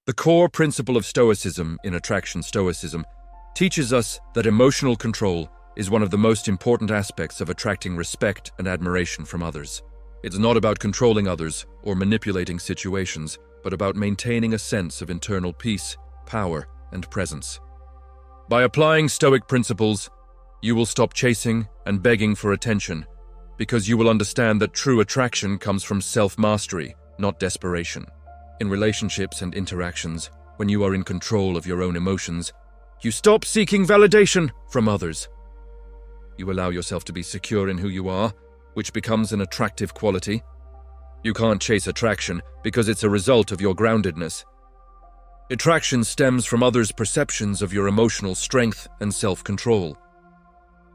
The core principle of Stoicism in Attraction Stoicism teaches us that emotional control is one of the most important aspects of attracting respect and admiration from others. It's not about controlling others or manipulating situations, but about maintaining a sense of internal peace, power, and presence. By applying Stoic principles, you will stop chasing and begging for attention, because you will understand that true attraction comes from self-mastery, not desperation. In relationships and interactions, when you are in control of your own emotions, you stop seeking validation from others. You allow yourself to be secure in who you are, which becomes an attractive quality. You can't chase attraction because it's a result of your groundedness. Attraction stems from others' perceptions of your emotional strength and self-control.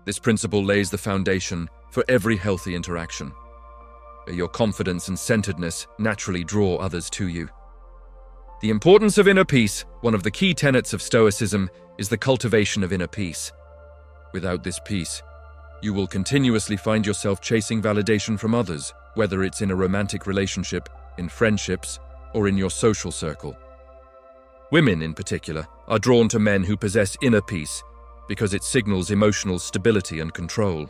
This principle lays the foundation for every healthy interaction. Your confidence and centeredness naturally draw others to you. The importance of inner peace, one of the key tenets of Stoicism, is the cultivation of inner peace. Without this peace, you will continuously find yourself chasing validation from others, whether it's in a romantic relationship, in friendships, or in your social circle. Women, in particular, are drawn to men who possess inner peace because it signals emotional stability and control.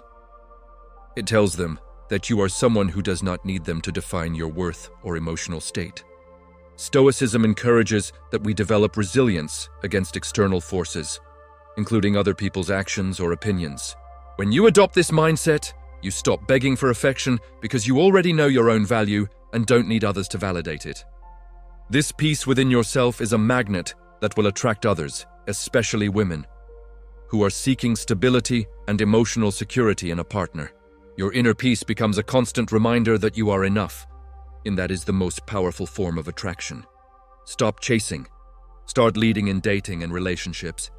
It tells them that you are someone who does not need them to define your worth or emotional state. Stoicism encourages that we develop resilience against external forces, including other people's actions or opinions. When you adopt this mindset, you stop begging for affection because you already know your own value and don't need others to validate it. This peace within yourself is a magnet that will attract others, especially women, who are seeking stability and emotional security in a partner. Your inner peace becomes a constant reminder that you are enough, and that is the most powerful form of attraction. Stop chasing. Start leading in dating and relationships.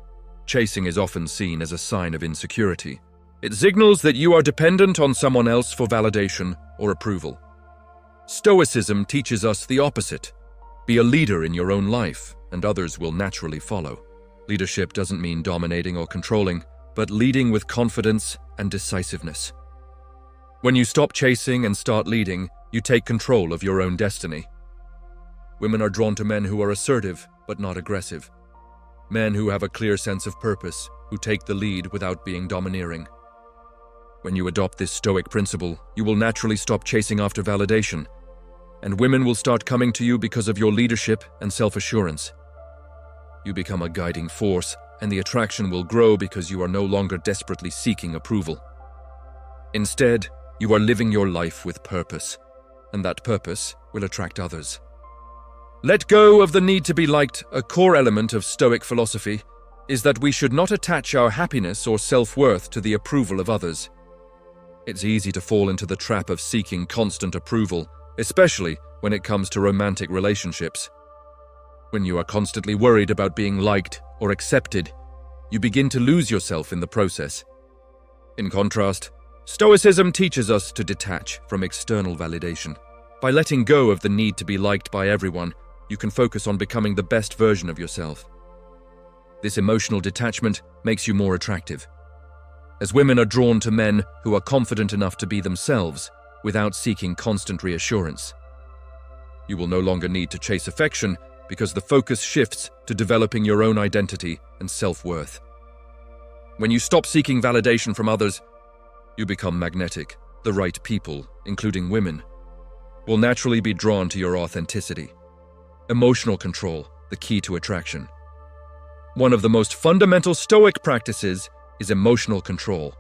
Chasing is often seen as a sign of insecurity. It signals that you are dependent on someone else for validation or approval. Stoicism teaches us the opposite. Be a leader in your own life, and others will naturally follow. Leadership doesn't mean dominating or controlling, but leading with confidence and decisiveness. When you stop chasing and start leading, you take control of your own destiny. Women are drawn to men who are assertive but not aggressive. Men who have a clear sense of purpose, who take the lead without being domineering. When you adopt this Stoic principle, you will naturally stop chasing after validation, and women will start coming to you because of your leadership and self-assurance. You become a guiding force, and the attraction will grow because you are no longer desperately seeking approval. Instead, you are living your life with purpose, and that purpose will attract others. Let go of the need to be liked. A core element of Stoic philosophy is that we should not attach our happiness or self-worth to the approval of others. It's easy to fall into the trap of seeking constant approval, especially when it comes to romantic relationships. When you are constantly worried about being liked or accepted, you begin to lose yourself in the process. In contrast, Stoicism teaches us to detach from external validation. By letting go of the need to be liked by everyone, you can focus on becoming the best version of yourself. This emotional detachment makes you more attractive, as women are drawn to men who are confident enough to be themselves without seeking constant reassurance. You will no longer need to chase affection because the focus shifts to developing your own identity and self-worth. When you stop seeking validation from others, you become magnetic. The right people, including women, will naturally be drawn to your authenticity. Emotional control, the key to attraction. One of the most fundamental Stoic practices is emotional control.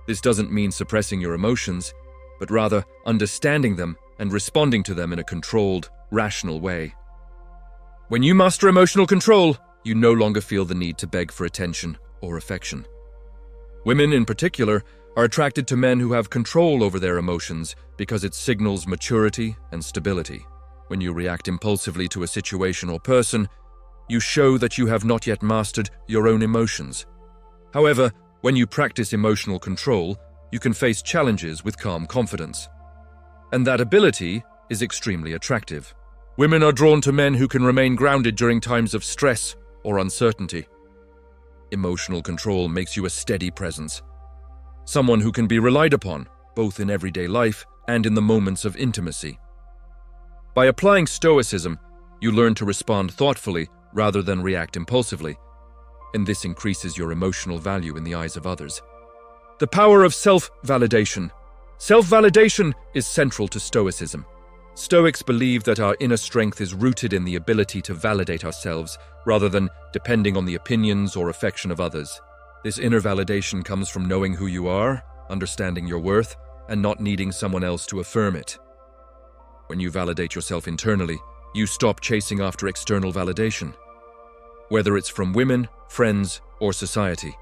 This doesn't mean suppressing your emotions, but rather understanding them and responding to them in a controlled, rational way. When you master emotional control, you no longer feel the need to beg for attention or affection. Women, in particular, are attracted to men who have control over their emotions because it signals maturity and stability. When you react impulsively to a situation or person, you show that you have not yet mastered your own emotions. However, when you practice emotional control, you can face challenges with calm confidence. And that ability is extremely attractive. Women are drawn to men who can remain grounded during times of stress or uncertainty. Emotional control makes you a steady presence, someone who can be relied upon, both in everyday life and in the moments of intimacy. By applying Stoicism, You learn to respond thoughtfully rather than react impulsively, and this increases your emotional value in the eyes of others. The power of self-validation. Self-validation is central to Stoicism. Stoics believe that our inner strength is rooted in the ability to validate ourselves rather than depending on the opinions or affection of others. This inner validation comes from knowing who you are, understanding your worth, and not needing someone else to affirm it. When you validate yourself internally, you stop chasing after external validation, whether it's from women, friends, or society.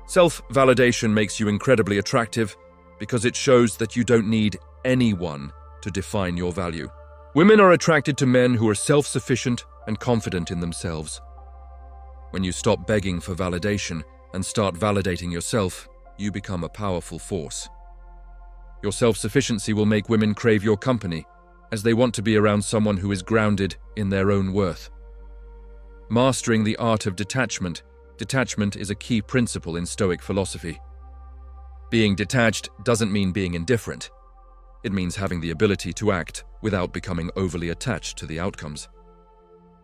Self-validation makes you incredibly attractive because it shows that you don't need anyone to define your value. Women are attracted to men who are self-sufficient and confident in themselves. When you stop begging for validation and start validating yourself, you become a powerful force. Your self-sufficiency will make women crave your company, as they want to be around someone who is grounded in their own worth. Mastering the art of detachment. Detachment is a key principle in Stoic philosophy. Being detached doesn't mean being indifferent. It means having the ability to act without becoming overly attached to the outcomes.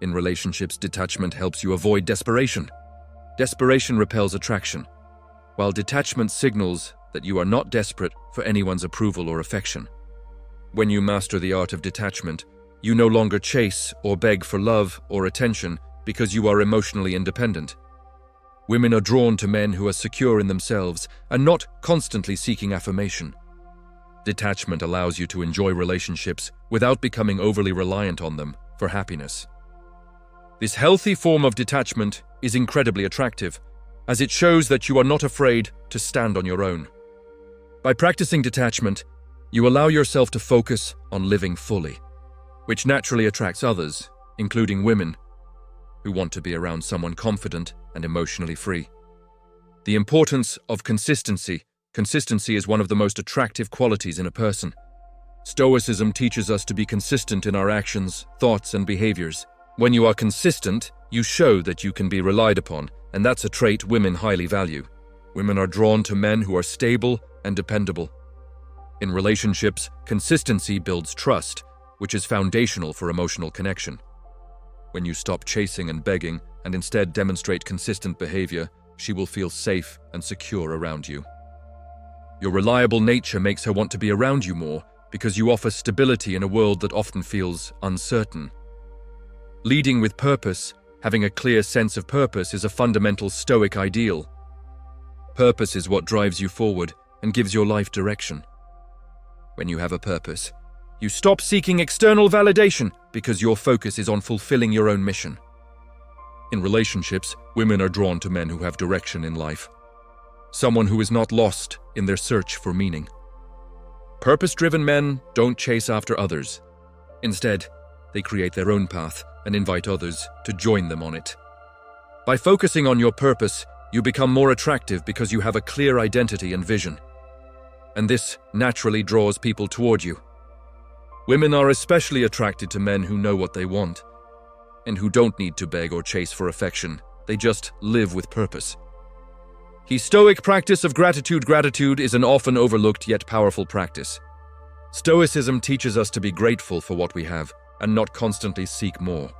In relationships, detachment helps you avoid desperation. Desperation repels attraction, while detachment signals that you are not desperate for anyone's approval or affection. When you master the art of detachment, you no longer chase or beg for love or attention because you are emotionally independent. Women are drawn to men who are secure in themselves and not constantly seeking affirmation. Detachment allows you to enjoy relationships without becoming overly reliant on them for happiness. This healthy form of detachment is incredibly attractive, as it shows that you are not afraid to stand on your own. By practicing detachment, you allow yourself to focus on living fully, which naturally attracts others, including women, who want to be around someone confident and emotionally free. The importance of consistency. Consistency is one of the most attractive qualities in a person. Stoicism teaches us to be consistent in our actions, thoughts, and behaviors. When you are consistent, you show that you can be relied upon, and that's a trait women highly value. Women are drawn to men who are stable and dependable. In relationships, consistency builds trust, which is foundational for emotional connection. When you stop chasing and begging and instead demonstrate consistent behavior, she will feel safe and secure around you. Your reliable nature makes her want to be around you more because you offer stability in a world that often feels uncertain. Leading with purpose, having a clear sense of purpose, is a fundamental Stoic ideal. Purpose is what drives you forward and gives your life direction. When you have a purpose, you stop seeking external validation because your focus is on fulfilling your own mission. In relationships, women are drawn to men who have direction in life. Someone who is not lost in their search for meaning. Purpose-driven men don't chase after others. Instead, they create their own path and invite others to join them on it. By focusing on your purpose, you become more attractive because you have a clear identity and vision. And this naturally draws people toward you. Women are especially attracted to men who know what they want and who don't need to beg or chase for affection. They just live with purpose. The Stoic practice of gratitude. Gratitude is an often overlooked yet powerful practice. Stoicism teaches us to be grateful for what we have and not constantly seek more.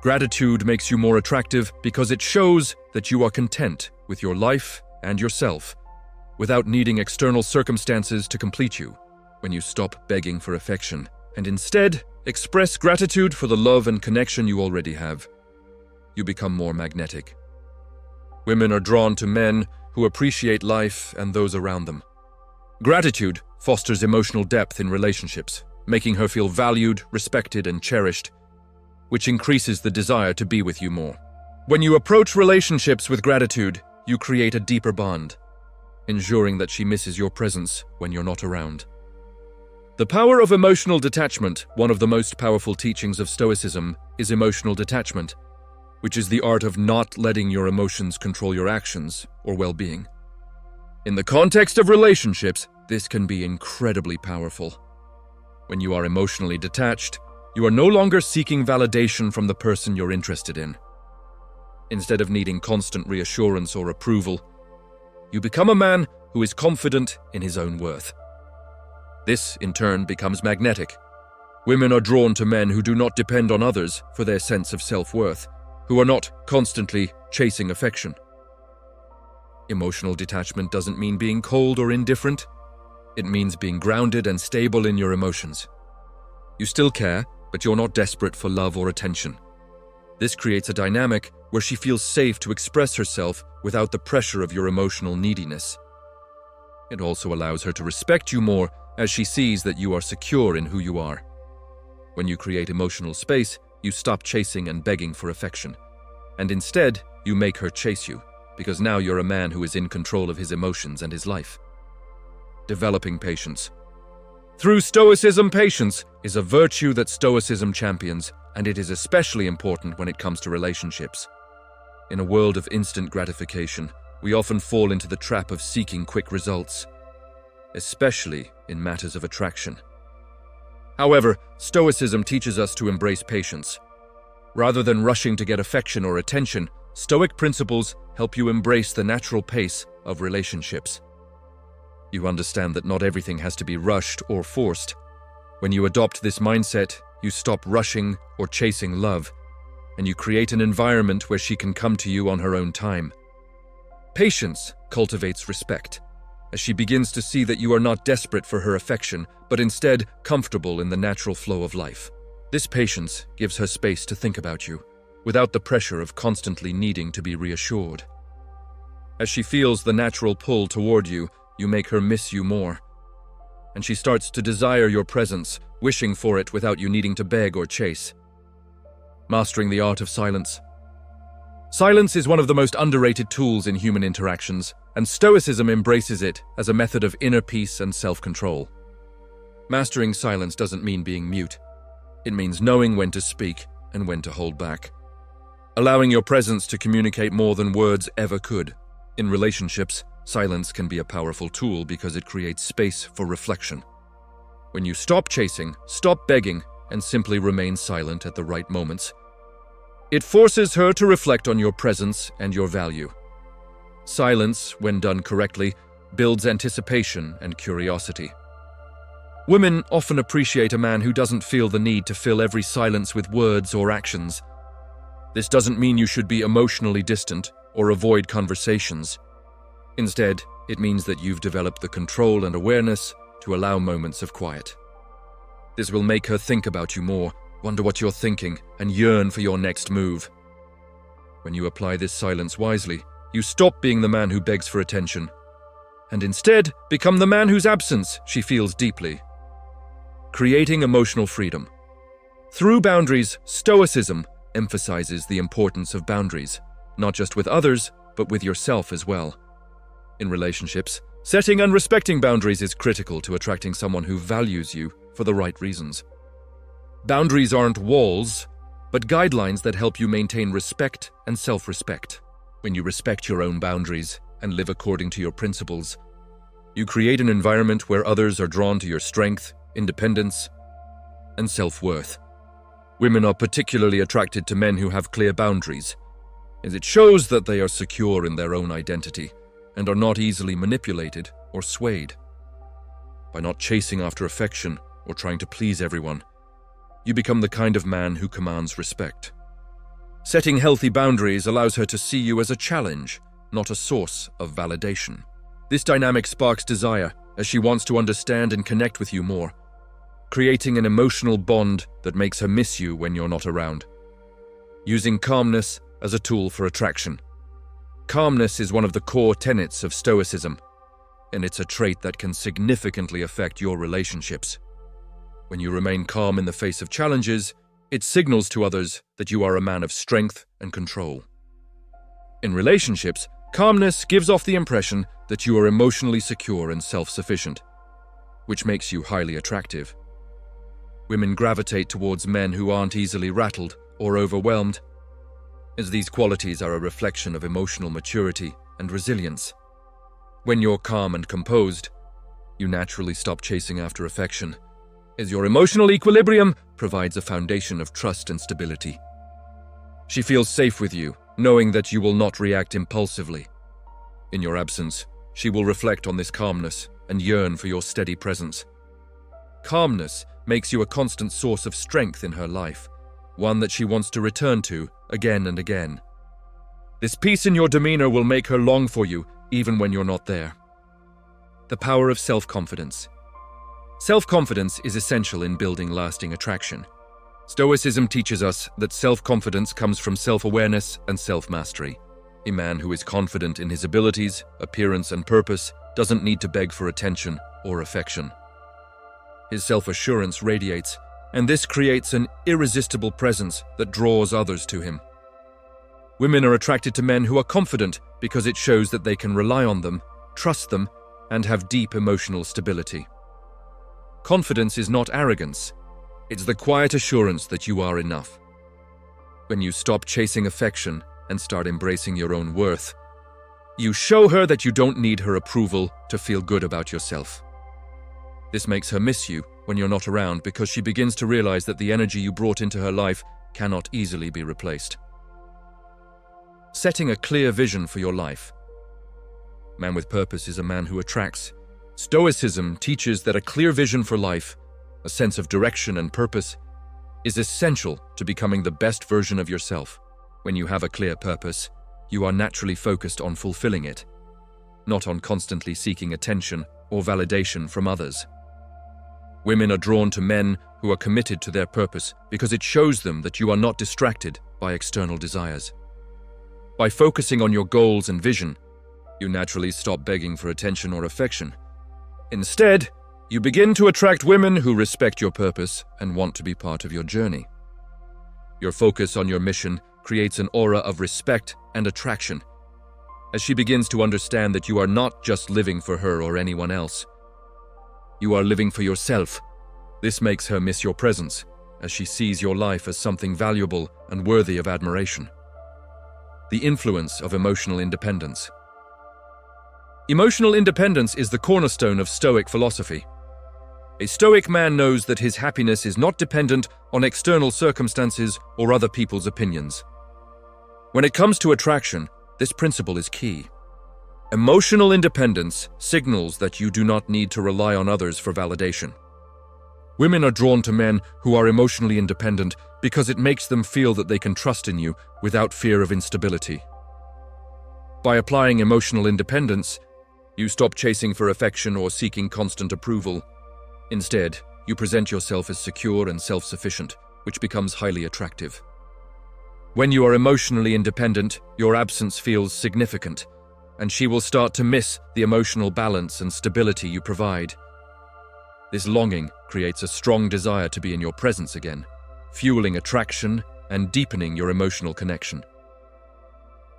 Gratitude makes you more attractive because it shows that you are content with your life and yourself, without needing external circumstances to complete you. When you stop begging for affection and instead express gratitude for the love and connection you already have, you become more magnetic. Women are drawn to men who appreciate life and those around them. Gratitude fosters emotional depth in relationships, making her feel valued, respected, and cherished, which increases the desire to be with you more. When you approach relationships with gratitude, you create a deeper bond, ensuring that she misses your presence when you're not around. The power of emotional detachment. One of the most powerful teachings of Stoicism is emotional detachment, which is the art of not letting your emotions control your actions or well-being. In the context of relationships, this can be incredibly powerful. When you are emotionally detached, you are no longer seeking validation from the person you're interested in. Instead of needing constant reassurance or approval, you become a man who is confident in his own worth. This, in turn, becomes magnetic. Women are drawn to men who do not depend on others for their sense of self-worth, who are not constantly chasing affection. Emotional detachment doesn't mean being cold or indifferent. It means being grounded and stable in your emotions. You still care, but you're not desperate for love or attention. This creates a dynamic where she feels safe to express herself without the pressure of your emotional neediness. It also allows her to respect you more as she sees that you are secure in who you are. When you create emotional space, you stop chasing and begging for affection. And instead, you make her chase you, because now you're a man who is in control of his emotions and his life. Developing patience. Through Stoicism, patience is a virtue that Stoicism champions, and it is especially important when it comes to relationships. In a world of instant gratification, we often fall into the trap of seeking quick results, especially in matters of attraction. However, Stoicism teaches us to embrace patience. Rather than rushing to get affection or attention, Stoic principles help you embrace the natural pace of relationships. You understand that not everything has to be rushed or forced. When you adopt this mindset, you stop rushing or chasing love, and you create an environment where she can come to you on her own time. Patience cultivates respect, as she begins to see that you are not desperate for her affection, but instead comfortable in the natural flow of life. This patience gives her space to think about you, without the pressure of constantly needing to be reassured. As she feels the natural pull toward you, you make her miss you more. And she starts to desire your presence, wishing for it without you needing to beg or chase. Mastering the art of silence. Silence is one of the most underrated tools in human interactions, and Stoicism embraces it as a method of inner peace and self-control. Mastering silence doesn't mean being mute. It means knowing when to speak and when to hold back. Allowing your presence to communicate more than words ever could. In relationships, silence can be a powerful tool because it creates space for reflection. When you stop chasing, stop begging, and simply remain silent at the right moments, it forces her to reflect on your presence and your value. Silence, when done correctly, builds anticipation and curiosity. Women often appreciate a man who doesn't feel the need to fill every silence with words or actions. This doesn't mean you should be emotionally distant or avoid conversations. Instead, it means that you've developed the control and awareness to allow moments of quiet. This will make her think about you more, wonder what you're thinking, and yearn for your next move. When you apply this silence wisely, you stop being the man who begs for attention, and instead become the man whose absence she feels deeply. Creating emotional freedom. Through boundaries, Stoicism emphasizes the importance of boundaries, not just with others, but with yourself as well. In relationships, setting and respecting boundaries is critical to attracting someone who values you for the right reasons. Boundaries aren't walls, but guidelines that help you maintain respect and self-respect. When you respect your own boundaries and live according to your principles, you create an environment where others are drawn to your strength, independence, and self-worth. Women are particularly attracted to men who have clear boundaries, as it shows that they are secure in their own identity and are not easily manipulated or swayed. By not chasing after affection or trying to please everyone, you become the kind of man who commands respect. Setting healthy boundaries allows her to see you as a challenge, not a source of validation. This dynamic sparks desire, as she wants to understand and connect with you more, creating an emotional bond that makes her miss you when you're not around. Using calmness as a tool for attraction. Calmness is one of the core tenets of Stoicism, and it's a trait that can significantly affect your relationships. When you remain calm in the face of challenges, it signals to others that you are a man of strength and control. In relationships, calmness gives off the impression that you are emotionally secure and self-sufficient, which makes you highly attractive. Women gravitate towards men who aren't easily rattled or overwhelmed, as these qualities are a reflection of emotional maturity and resilience. When you're calm and composed, you naturally stop chasing after affection, as your emotional equilibrium provides a foundation of trust and stability. She feels safe with you, knowing that you will not react impulsively. In your absence, she will reflect on this calmness and yearn for your steady presence. Calmness makes you a constant source of strength in her life, one that she wants to return to again and again. This peace in your demeanor will make her long for you, even when you're not there. The power of self-confidence. Self-confidence is essential in building lasting attraction. Stoicism teaches us that self-confidence comes from self-awareness and self-mastery. A man who is confident in his abilities, appearance, and purpose doesn't need to beg for attention or affection. His self-assurance radiates, and this creates an irresistible presence that draws others to him. Women are attracted to men who are confident because it shows that they can rely on them, trust them, and have deep emotional stability. Confidence is not arrogance. It's the quiet assurance that you are enough. When you stop chasing affection and start embracing your own worth, you show her that you don't need her approval to feel good about yourself. This makes her miss you when you're not around because she begins to realize that the energy you brought into her life cannot easily be replaced. Setting a clear vision for your life. A man with purpose is a man who attracts. Stoicism teaches that a clear vision for life, a sense of direction and purpose, is essential to becoming the best version of yourself. When you have a clear purpose, you are naturally focused on fulfilling it, not on constantly seeking attention or validation from others. Women are drawn to men who are committed to their purpose because it shows them that you are not distracted by external desires. By focusing on your goals and vision, you naturally stop begging for attention or affection. Instead, you begin to attract women who respect your purpose and want to be part of your journey. Your focus on your mission creates an aura of respect and attraction, as she begins to understand that you are not just living for her or anyone else. You are living for yourself. This makes her miss your presence, as she sees your life as something valuable and worthy of admiration. The influence of emotional independence. Emotional independence is the cornerstone of Stoic philosophy. A Stoic man knows that his happiness is not dependent on external circumstances or other people's opinions. When it comes to attraction, this principle is key. Emotional independence signals that you do not need to rely on others for validation. Women are drawn to men who are emotionally independent because it makes them feel that they can trust in you without fear of instability. By applying emotional independence, you stop chasing for affection or seeking constant approval. Instead, you present yourself as secure and self-sufficient, which becomes highly attractive. When you are emotionally independent, your absence feels significant, and she will start to miss the emotional balance and stability you provide. This longing creates a strong desire to be in your presence again, fueling attraction and deepening your emotional connection.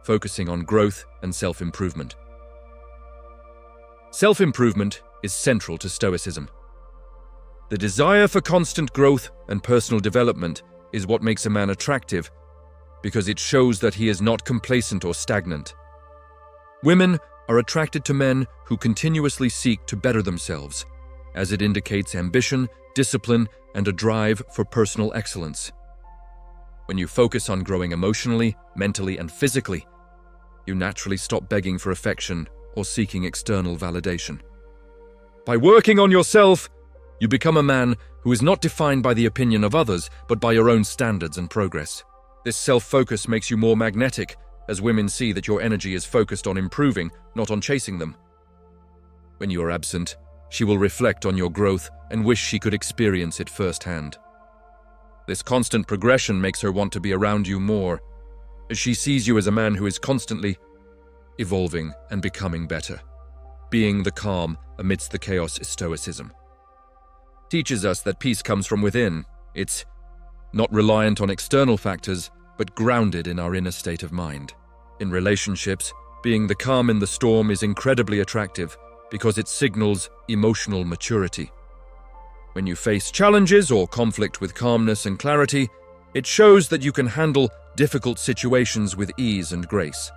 Focusing on growth and self-improvement. Self-improvement is central to Stoicism. The desire for constant growth and personal development is what makes a man attractive, because it shows that he is not complacent or stagnant. Women are attracted to men who continuously seek to better themselves, as it indicates ambition, discipline, and a drive for personal excellence. When you focus on growing emotionally, mentally, and physically, you naturally stop begging for affection or seeking external validation. By working on yourself, you become a man who is not defined by the opinion of others, but by your own standards and progress. This self-focus makes you more magnetic, as women see that your energy is focused on improving, not on chasing them. When you are absent, she will reflect on your growth and wish she could experience it firsthand. This constant progression makes her want to be around you more, as she sees you as a man who is constantly evolving and becoming better. Being the calm amidst the chaos is Stoicism. Teaches us that peace comes from within. It's not reliant on external factors, but grounded in our inner state of mind. In relationships, being the calm in the storm is incredibly attractive because it signals emotional maturity. When you face challenges or conflict with calmness and clarity, it shows that you can handle difficult situations with ease and grace.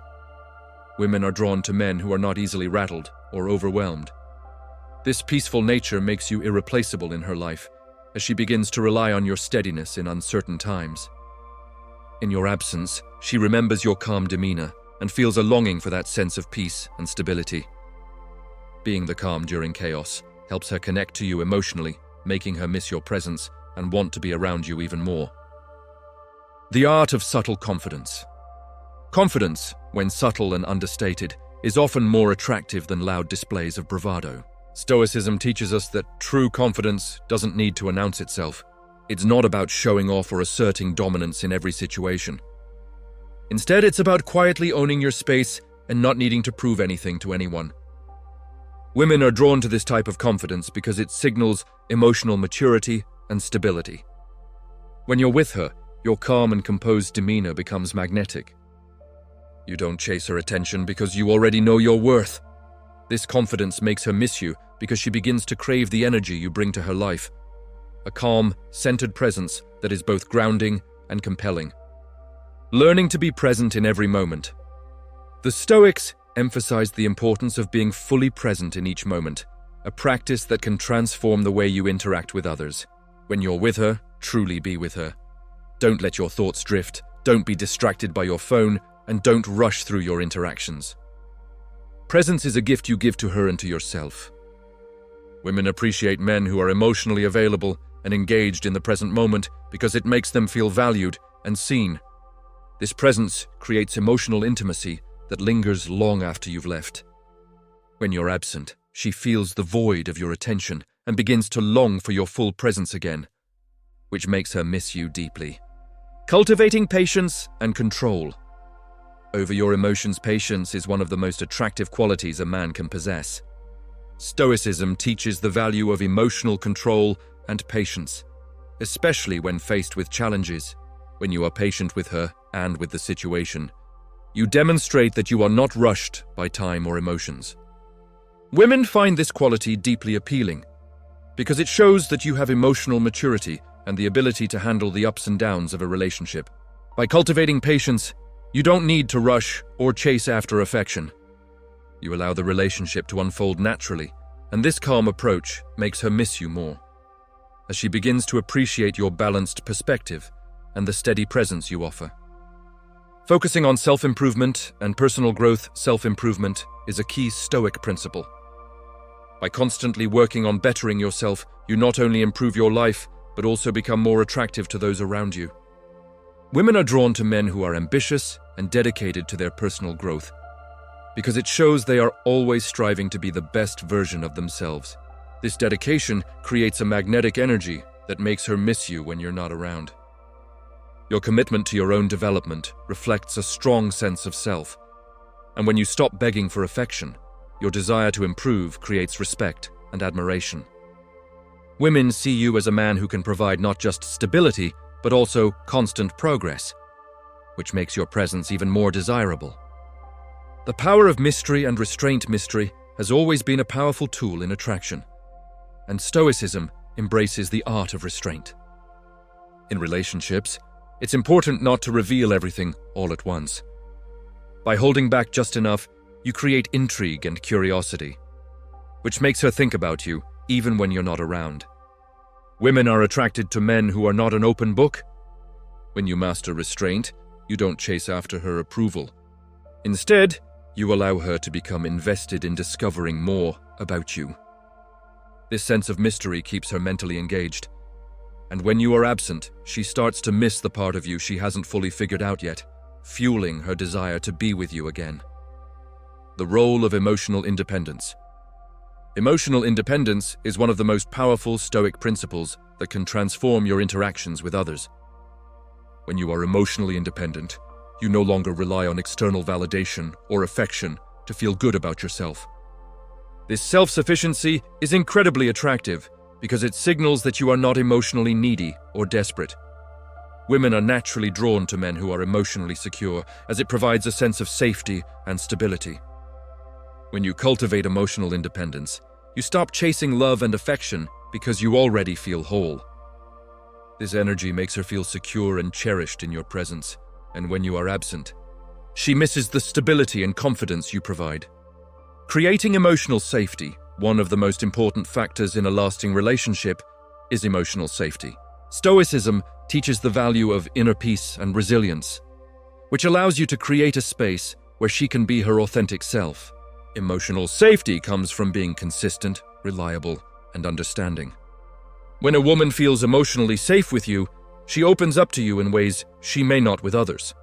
Women are drawn to men who are not easily rattled or overwhelmed. This peaceful nature makes you irreplaceable in her life, as she begins to rely on your steadiness in uncertain times. In your absence, she remembers your calm demeanor and feels a longing for that sense of peace and stability. Being the calm during chaos helps her connect to you emotionally making her miss your presence and want to be around you even more. The art of subtle confidence. Confidence, when subtle and understated, is often more attractive than loud displays of bravado. Stoicism teaches us that true confidence doesn't need to announce itself. It's not about showing off or asserting dominance in every situation. Instead, it's about quietly owning your space and not needing to prove anything to anyone. Women are drawn to this type of confidence because it signals emotional maturity and stability. When you're with her, your calm and composed demeanor becomes magnetic. You don't chase her attention because you already know your worth. This confidence makes her miss you because she begins to crave the energy you bring to her life. A calm, centered presence that is both grounding and compelling. Learning to be present in every moment. The Stoics emphasized the importance of being fully present in each moment, a practice that can transform the way you interact with others. When you're with her, truly be with her. Don't let your thoughts drift, don't be distracted by your phone, and don't rush through your interactions. Presence is a gift you give to her and to yourself. Women appreciate men who are emotionally available and engaged in the present moment because it makes them feel valued and seen. This presence creates emotional intimacy that lingers long after you've left. When you're absent, she feels the void of your attention and begins to long for your full presence again, which makes her miss you deeply. Cultivating patience and control. Over your emotions, patience is one of the most attractive qualities a man can possess. Stoicism teaches the value of emotional control and patience, especially when faced with challenges. When you are patient with her and with the situation, you demonstrate that you are not rushed by time or emotions. Women find this quality deeply appealing because it shows that you have emotional maturity and the ability to handle the ups and downs of a relationship. By cultivating patience, you don't need to rush or chase after affection. You allow the relationship to unfold naturally, and this calm approach makes her miss you more, as she begins to appreciate your balanced perspective and the steady presence you offer. Focusing on self-improvement and personal growth, self-improvement is a key Stoic principle. By constantly working on bettering yourself, you not only improve your life, but also become more attractive to those around you. Women are drawn to men who are ambitious and dedicated to their personal growth, because it shows they are always striving to be the best version of themselves. This dedication creates a magnetic energy that makes her miss you when you're not around. Your commitment to your own development reflects a strong sense of self, and when you stop begging for affection, your desire to improve creates respect and admiration. Women see you as a man who can provide not just stability, but also constant progress, which makes your presence even more desirable. The power of mystery and restraint. Mystery has always been a powerful tool in attraction, and Stoicism embraces the art of restraint. In relationships, it's important not to reveal everything all at once. By holding back just enough, you create intrigue and curiosity, which makes her think about you even when you're not around. Women are attracted to men who are not an open book. When you master restraint, you don't chase after her approval. Instead, you allow her to become invested in discovering more about you. This sense of mystery keeps her mentally engaged, and when you are absent, she starts to miss the part of you she hasn't fully figured out yet, fueling her desire to be with you again. The role of emotional independence. Emotional independence is one of the most powerful Stoic principles that can transform your interactions with others. When you are emotionally independent, you no longer rely on external validation or affection to feel good about yourself. This self-sufficiency is incredibly attractive because it signals that you are not emotionally needy or desperate. Women are naturally drawn to men who are emotionally secure, as it provides a sense of safety and stability. When you cultivate emotional independence, you stop chasing love and affection because you already feel whole. This energy makes her feel secure and cherished in your presence, and when you are absent, she misses the stability and confidence you provide. Creating emotional safety. One of the most important factors in a lasting relationship is emotional safety. Stoicism teaches the value of inner peace and resilience, which allows you to create a space where she can be her authentic self. Emotional safety comes from being consistent, reliable, and understanding. When a woman feels emotionally safe with you, she opens up to you in ways she may not with others.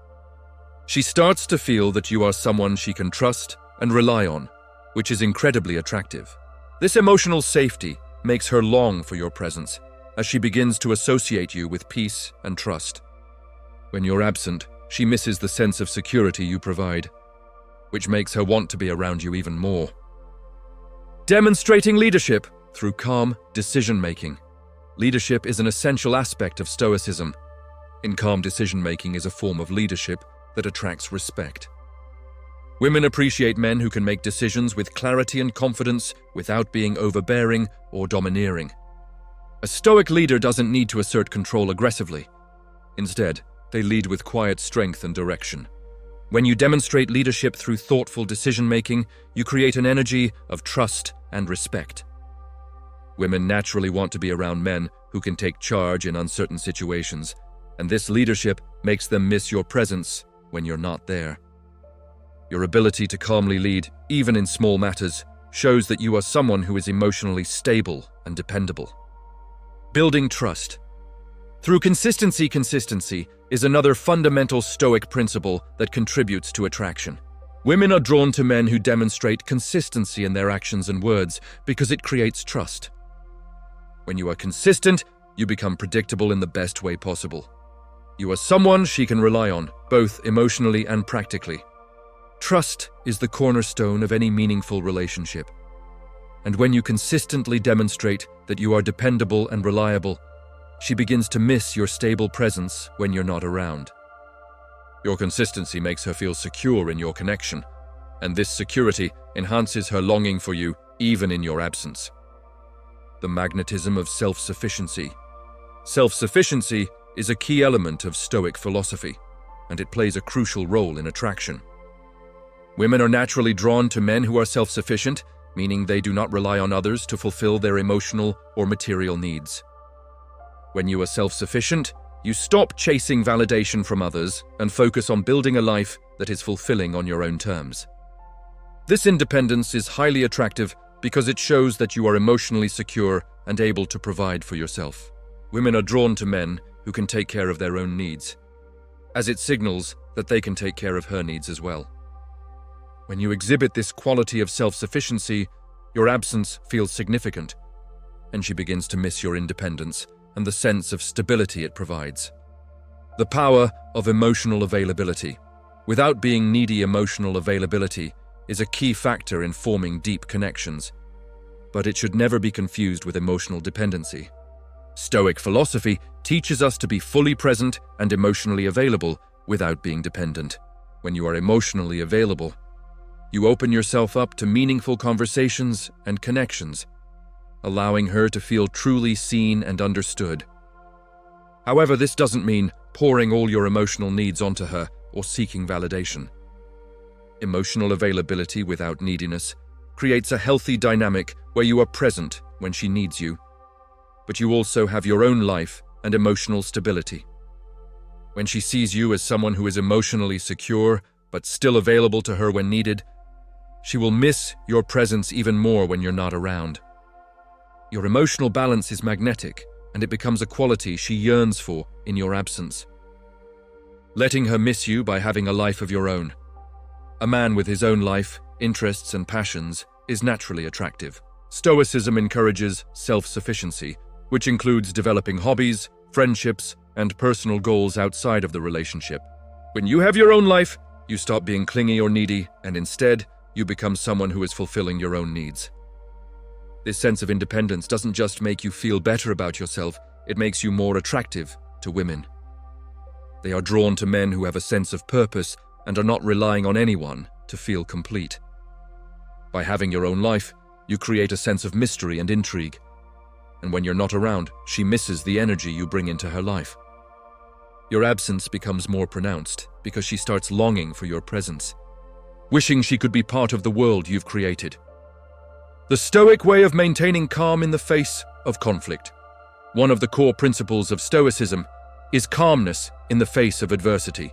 She starts to feel that you are someone she can trust and rely on, which is incredibly attractive. This emotional safety makes her long for your presence, as she begins to associate you with peace and trust. When you're absent, she misses the sense of security you provide, which makes her want to be around you even more. Demonstrating leadership through calm decision-making. Leadership is an essential aspect of Stoicism. In calm decision-making is a form of leadership that attracts respect. Women appreciate men who can make decisions with clarity and confidence without being overbearing or domineering. A Stoic leader doesn't need to assert control aggressively. Instead, they lead with quiet strength and direction. When you demonstrate leadership through thoughtful decision-making, you create an energy of trust and respect. Women naturally want to be around men who can take charge in uncertain situations, and this leadership makes them miss your presence when you're not there. Your ability to calmly lead, even in small matters, shows that you are someone who is emotionally stable and dependable. Building trust. Through consistency is another fundamental Stoic principle that contributes to attraction. Women are drawn to men who demonstrate consistency in their actions and words because it creates trust. When you are consistent, you become predictable in the best way possible. You are someone she can rely on, both emotionally and practically. Trust is the cornerstone of any meaningful relationship. And when you consistently demonstrate that you are dependable and reliable, she begins to miss your stable presence when you're not around. Your consistency makes her feel secure in your connection, and this security enhances her longing for you even in your absence. The magnetism of self-sufficiency. Self-sufficiency is a key element of Stoic philosophy, and it plays a crucial role in attraction. Women are naturally drawn to men who are self-sufficient, meaning they do not rely on others to fulfill their emotional or material needs. When you are self-sufficient, you stop chasing validation from others and focus on building a life that is fulfilling on your own terms. This independence is highly attractive because it shows that you are emotionally secure and able to provide for yourself. Women are drawn to men who can take care of their own needs, as it signals that they can take care of her needs as well. When you exhibit this quality of self-sufficiency, your absence feels significant, and she begins to miss your independence and the sense of stability it provides. The power of emotional availability. Without being needy, emotional availability is a key factor in forming deep connections, but it should never be confused with emotional dependency. Stoic philosophy teaches us to be fully present and emotionally available without being dependent. When you are emotionally available, you open yourself up to meaningful conversations and connections, allowing her to feel truly seen and understood. However, this doesn't mean pouring all your emotional needs onto her or seeking validation. Emotional availability without neediness creates a healthy dynamic where you are present when she needs you, but you also have your own life and emotional stability. When she sees you as someone who is emotionally secure but still available to her when needed, she will miss your presence even more when you're not around. Your emotional balance is magnetic, and it becomes a quality she yearns for in your absence. Letting her miss you by having a life of your own. A man with his own life, interests, and passions is naturally attractive. Stoicism encourages self-sufficiency, which includes developing hobbies, friendships, and personal goals outside of the relationship. When you have your own life, you stop being clingy or needy, and instead, you become someone who is fulfilling your own needs. This sense of independence doesn't just make you feel better about yourself, it makes you more attractive to women. They are drawn to men who have a sense of purpose and are not relying on anyone to feel complete. By having your own life, you create a sense of mystery and intrigue. And when you're not around, she misses the energy you bring into her life. Your absence becomes more pronounced because she starts longing for your presence, wishing she could be part of the world you've created. The Stoic way of maintaining calm in the face of conflict. One of the core principles of Stoicism is calmness in the face of adversity.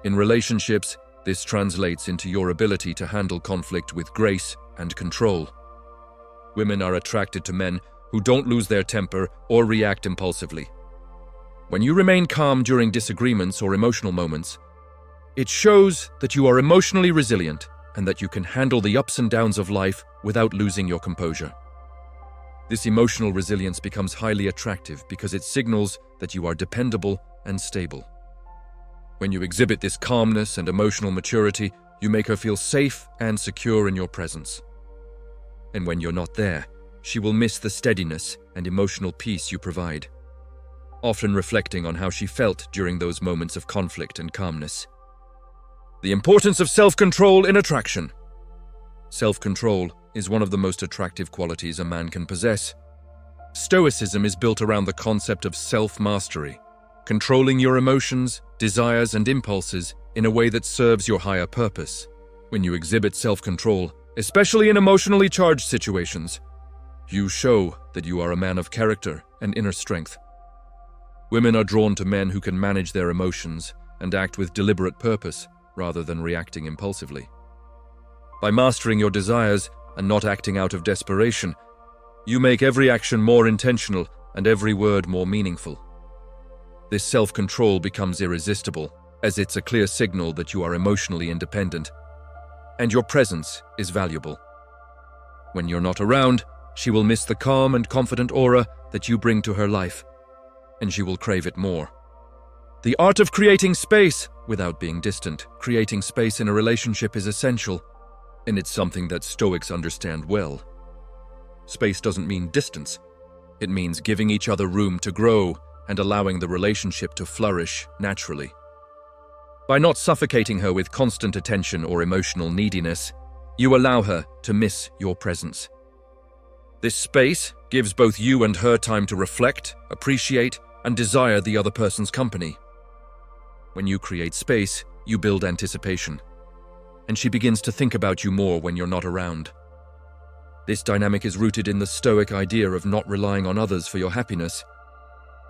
In relationships, this translates into your ability to handle conflict with grace and control. Women are attracted to men who don't lose their temper or react impulsively. When you remain calm during disagreements or emotional moments, it shows that you are emotionally resilient and that you can handle the ups and downs of life without losing your composure. This emotional resilience becomes highly attractive because it signals that you are dependable and stable. When you exhibit this calmness and emotional maturity, you make her feel safe and secure in your presence. And when you're not there, she will miss the steadiness and emotional peace you provide, often reflecting on how she felt during those moments of conflict and calmness. The importance of self-control in attraction. Self-control is one of the most attractive qualities a man can possess. Stoicism is built around the concept of self-mastery, controlling your emotions, desires, and impulses in a way that serves your higher purpose. When you exhibit self-control, especially in emotionally charged situations, you show that you are a man of character and inner strength. Women are drawn to men who can manage their emotions and act with deliberate purpose rather than reacting impulsively. By mastering your desires and not acting out of desperation, you make every action more intentional and every word more meaningful. This self-control becomes irresistible, as it's a clear signal that you are emotionally independent, and your presence is valuable. When you're not around, she will miss the calm and confident aura that you bring to her life, and she will crave it more. The art of creating space without being distant. Creating space in a relationship is essential, and it's something that Stoics understand well. Space doesn't mean distance. It means giving each other room to grow and allowing the relationship to flourish naturally. By not suffocating her with constant attention or emotional neediness, you allow her to miss your presence. This space gives both you and her time to reflect, appreciate, and desire the other person's company. When you create space, you build anticipation, and she begins to think about you more when you're not around. This dynamic is rooted in the Stoic idea of not relying on others for your happiness.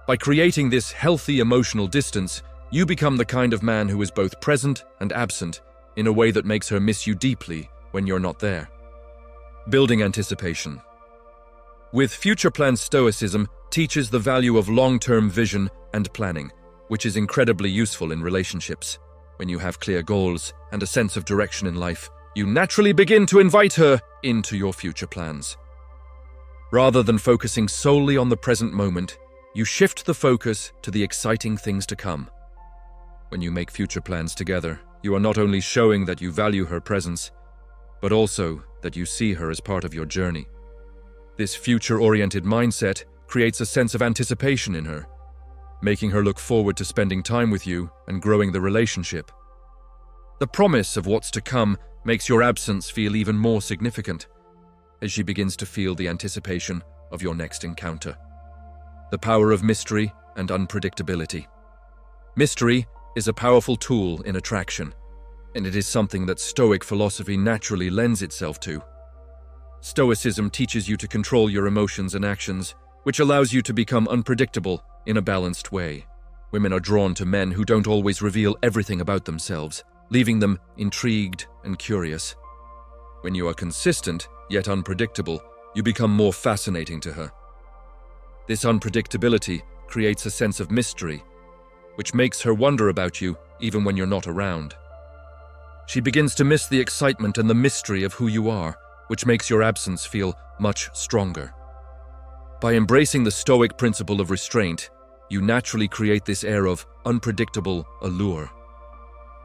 By creating this healthy emotional distance, you become the kind of man who is both present and absent in a way that makes her miss you deeply when you're not there. Building anticipation. With future plans, Stoicism teaches the value of long-term vision and planning, which is incredibly useful in relationships. When you have clear goals and a sense of direction in life, you naturally begin to invite her into your future plans. Rather than focusing solely on the present moment, you shift the focus to the exciting things to come. When you make future plans together, you are not only showing that you value her presence, but also that you see her as part of your journey. This future-oriented mindset creates a sense of anticipation in her, making her look forward to spending time with you and growing the relationship. The promise of what's to come makes your absence feel even more significant, as she begins to feel the anticipation of your next encounter. The power of mystery and unpredictability. Mystery is a powerful tool in attraction, and it is something that Stoic philosophy naturally lends itself to. Stoicism teaches you to control your emotions and actions, which allows you to become unpredictable in a balanced way. Women are drawn to men who don't always reveal everything about themselves, leaving them intrigued and curious. When you are consistent, yet unpredictable, you become more fascinating to her. This unpredictability creates a sense of mystery, which makes her wonder about you even when you're not around. She begins to miss the excitement and the mystery of who you are, which makes your absence feel much stronger. By embracing the Stoic principle of restraint, you naturally create this air of unpredictable allure.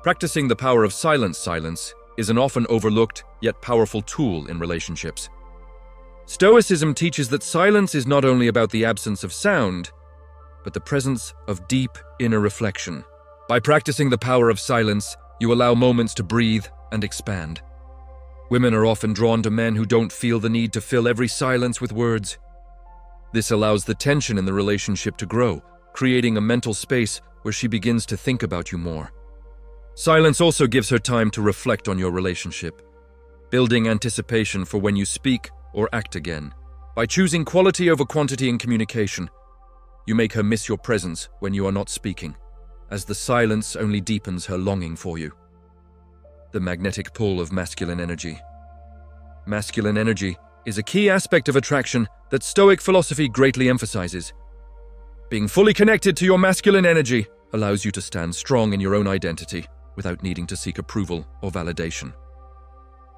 Practicing the power of silence is an often overlooked yet powerful tool in relationships. Stoicism teaches that silence is not only about the absence of sound, but the presence of deep inner reflection. By practicing the power of silence, you allow moments to breathe and expand. Women are often drawn to men who don't feel the need to fill every silence with words. This allows the tension in the relationship to grow, creating a mental space where she begins to think about you more. Silence also gives her time to reflect on your relationship, building anticipation for when you speak or act again. By choosing quality over quantity in communication, you make her miss your presence when you are not speaking, as the silence only deepens her longing for you. The magnetic pull of masculine energy. Masculine energy is a key aspect of attraction that Stoic philosophy greatly emphasizes. Being fully connected to your masculine energy allows you to stand strong in your own identity without needing to seek approval or validation.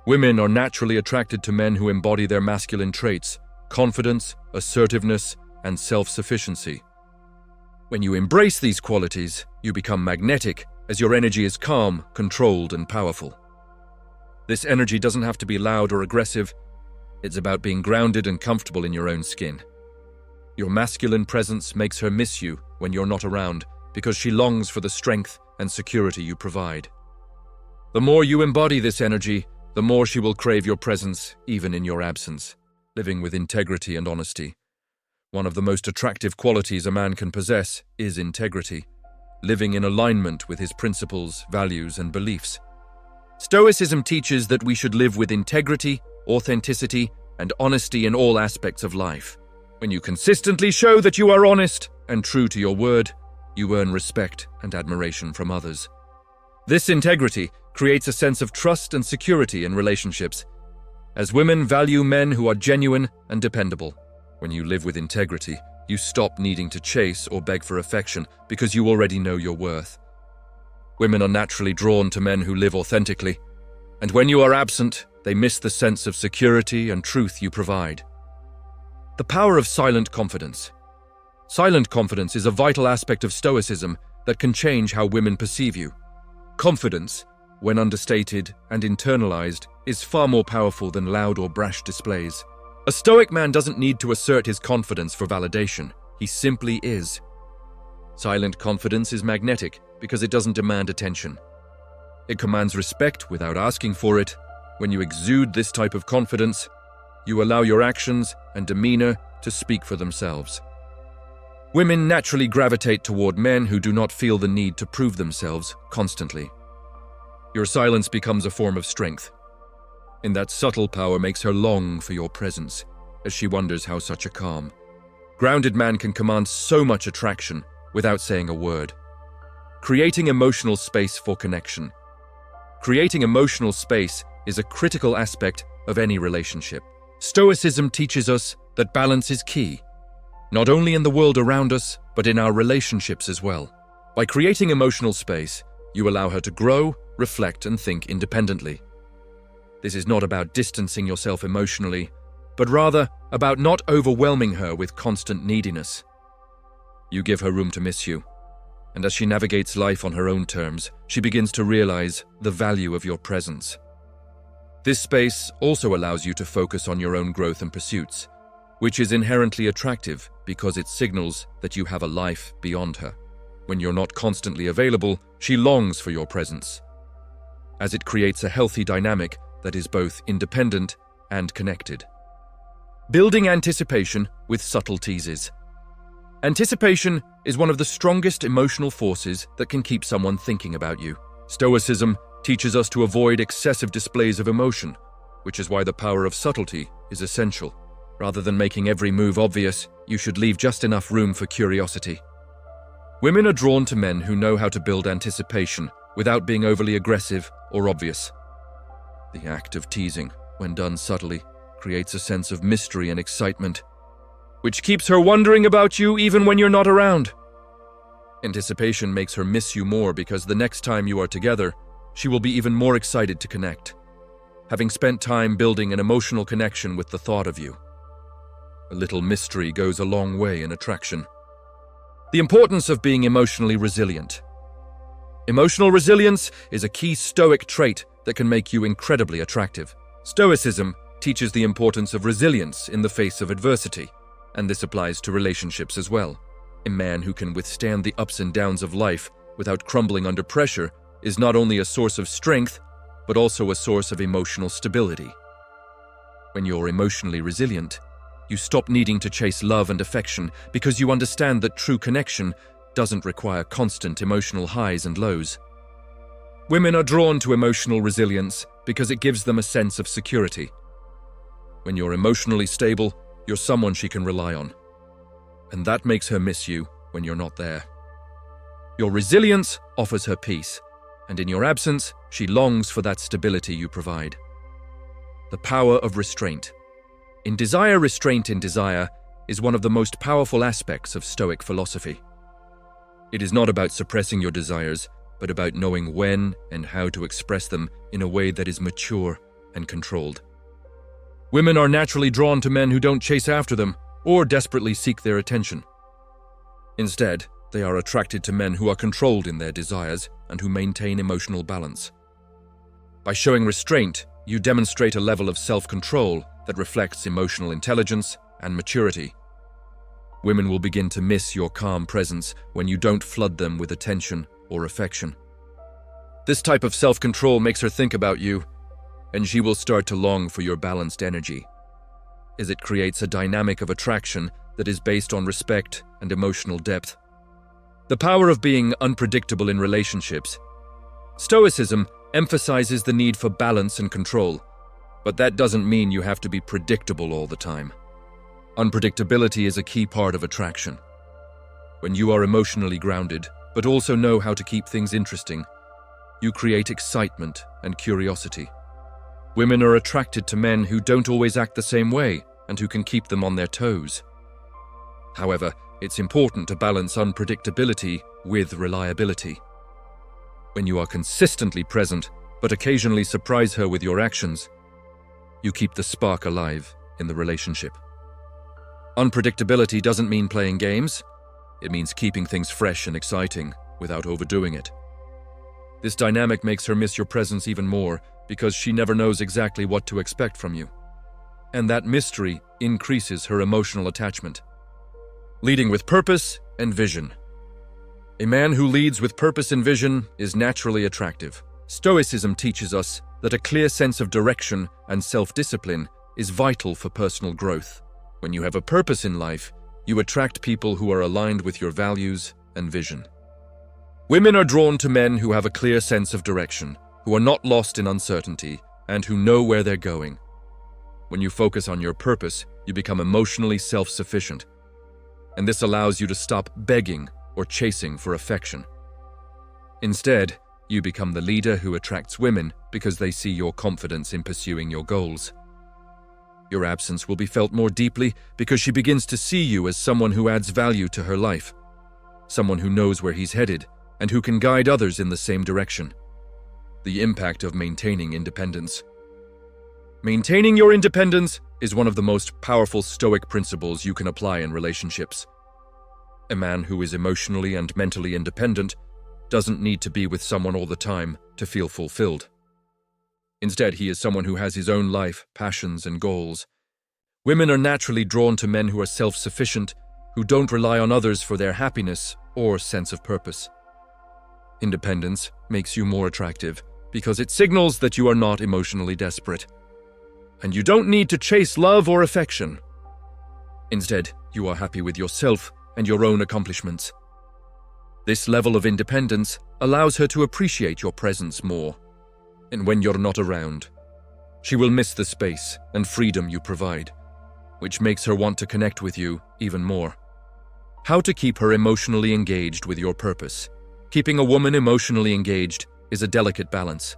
Women are naturally attracted to men who embody their masculine traits: confidence, assertiveness, and self-sufficiency. When you embrace these qualities, you become magnetic, as your energy is calm, controlled, and powerful. This energy doesn't have to be loud or aggressive. It's about being grounded and comfortable in your own skin. Your masculine presence makes her miss you when you're not around, because she longs for the strength and security you provide. The more you embody this energy, the more she will crave your presence, even in your absence. Living with integrity and honesty. One of the most attractive qualities a man can possess is integrity, living in alignment with his principles, values, and beliefs. Stoicism teaches that we should live with integrity, authenticity, and honesty in all aspects of life. When you consistently show that you are honest and true to your word, you earn respect and admiration from others. This integrity creates a sense of trust and security in relationships, as women value men who are genuine and dependable. When you live with integrity, you stop needing to chase or beg for affection because you already know your worth. Women are naturally drawn to men who live authentically, and when you are absent, they miss the sense of security and truth you provide. The power of silent confidence. Silent confidence is a vital aspect of Stoicism that can change how women perceive you. Confidence, when understated and internalized, is far more powerful than loud or brash displays. A Stoic man doesn't need to assert his confidence for validation. He simply is. Silent confidence is magnetic because it doesn't demand attention. It commands respect without asking for it. When you exude this type of confidence, you allow your actions and demeanor to speak for themselves. Women naturally gravitate toward men who do not feel the need to prove themselves constantly. Your silence becomes a form of strength, and that subtle power makes her long for your presence, as she wonders how such a calm, grounded man can command so much attraction without saying a word. Creating emotional space for connection. Creating emotional space is a critical aspect of any relationship. Stoicism teaches us that balance is key, not only in the world around us, but in our relationships as well. By creating emotional space, you allow her to grow, reflect, and think independently. This is not about distancing yourself emotionally, but rather about not overwhelming her with constant neediness. You give her room to miss you, and as she navigates life on her own terms, she begins to realize the value of your presence. This space also allows you to focus on your own growth and pursuits, which is inherently attractive because it signals that you have a life beyond her. When you're not constantly available, she longs for your presence, as it creates a healthy dynamic that is both independent and connected. Building anticipation with subtle teases. Anticipation is one of the strongest emotional forces that can keep someone thinking about you. Stoicism teaches us to avoid excessive displays of emotion, which is why the power of subtlety is essential. Rather than making every move obvious, you should leave just enough room for curiosity. Women are drawn to men who know how to build anticipation without being overly aggressive or obvious. The act of teasing, when done subtly, creates a sense of mystery and excitement, which keeps her wondering about you even when you're not around. Anticipation makes her miss you more because the next time you are together, she will be even more excited to connect, having spent time building an emotional connection with the thought of you. A little mystery goes a long way in attraction. The importance of being emotionally resilient. Emotional resilience is a key Stoic trait that can make you incredibly attractive. Stoicism teaches the importance of resilience in the face of adversity, and this applies to relationships as well. A man who can withstand the ups and downs of life without crumbling under pressure is not only a source of strength, but also a source of emotional stability. When you're emotionally resilient, you stop needing to chase love and affection because you understand that true connection doesn't require constant emotional highs and lows. Women are drawn to emotional resilience because it gives them a sense of security. When you're emotionally stable, you're someone she can rely on, and that makes her miss you when you're not there. Your resilience offers her peace, and in your absence, she longs for that stability you provide. The power of restraint. In desire, restraint in desire is one of the most powerful aspects of Stoic philosophy. It is not about suppressing your desires, but about knowing when and how to express them in a way that is mature and controlled. Women are naturally drawn to men who don't chase after them or desperately seek their attention. Instead, they are attracted to men who are controlled in their desires and who maintain emotional balance. By showing restraint, you demonstrate a level of self-control that reflects emotional intelligence and maturity. Women will begin to miss your calm presence when you don't flood them with attention or affection. This type of self-control makes her think about you, and she will start to long for your balanced energy, as it creates a dynamic of attraction that is based on respect and emotional depth. The power of being unpredictable in relationships. Stoicism emphasizes the need for balance and control, but that doesn't mean you have to be predictable all the time. Unpredictability is a key part of attraction. When you are emotionally grounded, but also know how to keep things interesting, you create excitement and curiosity. Women are attracted to men who don't always act the same way and who can keep them on their toes. However, it's important to balance unpredictability with reliability. When you are consistently present, but occasionally surprise her with your actions, you keep the spark alive in the relationship. Unpredictability doesn't mean playing games. It means keeping things fresh and exciting without overdoing it. This dynamic makes her miss your presence even more because she never knows exactly what to expect from you. And that mystery increases her emotional attachment. Leading with purpose and vision. A man who leads with purpose and vision is naturally attractive. Stoicism teaches us that a clear sense of direction and self-discipline is vital for personal growth. When you have a purpose in life, you attract people who are aligned with your values and vision. Women are drawn to men who have a clear sense of direction, who are not lost in uncertainty, and who know where they're going. When you focus on your purpose, you become emotionally self-sufficient, and this allows you to stop begging or chasing for affection. Instead, you become the leader who attracts women because they see your confidence in pursuing your goals. Your absence will be felt more deeply because she begins to see you as someone who adds value to her life, someone who knows where he's headed and who can guide others in the same direction. The impact of maintaining independence. Maintaining your independence is one of the most powerful Stoic principles you can apply in relationships. A man who is emotionally and mentally independent doesn't need to be with someone all the time to feel fulfilled. Instead, he is someone who has his own life, passions, and goals. Women are naturally drawn to men who are self-sufficient, who don't rely on others for their happiness or sense of purpose. Independence makes you more attractive because it signals that you are not emotionally desperate. And you don't need to chase love or affection. Instead, you are happy with yourself and your own accomplishments. This level of independence allows her to appreciate your presence more. And when you're not around, she will miss the space and freedom you provide, which makes her want to connect with you even more. How to keep her emotionally engaged with your purpose. Keeping a woman emotionally engaged is a delicate balance.